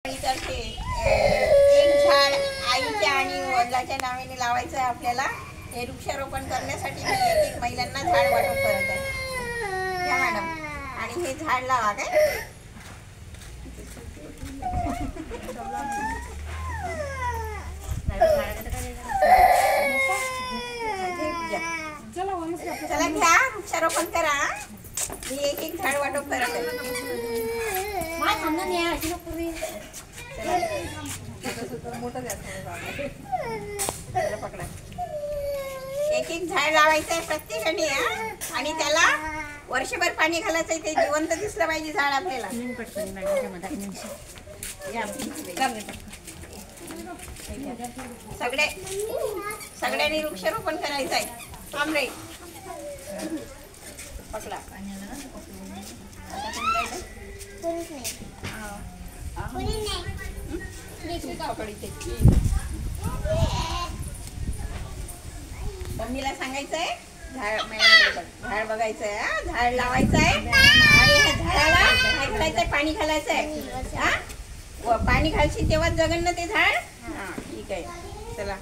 तर्फे एक झाड आईच्या आणि वडिलांच्या नावाने लावायचं आहे आपल्याला. हे वृक्षारोपण करण्यासाठी मी एक महिलांना झाड वाटप करत आहे. घ्या मॅडम, आणि हे झाड लावा काय. चला घ्या, वृक्षारोपण करा. मी एक एक झाड वाटप करत आहे. एक एक झाड लावायचं आहे प्रत्येकाने, आणि त्याला वर्षभर पाणी घालायचं आहे. ते जिवंत दिसलं पाहिजे झाड आपल्याला. सगळ्यांनी वृक्षारोपण करायचं आहे. थांबरे पकडा. मम्मीला सांगायचंय झाड बघायचंय, झाड लावायचं आहे, आणि ह्या झाडाला काय करायचंय, पाणी घालायचंय. पाणी घालशील तेव्हा जगन ना ते झाड. ठीक आहे, चला.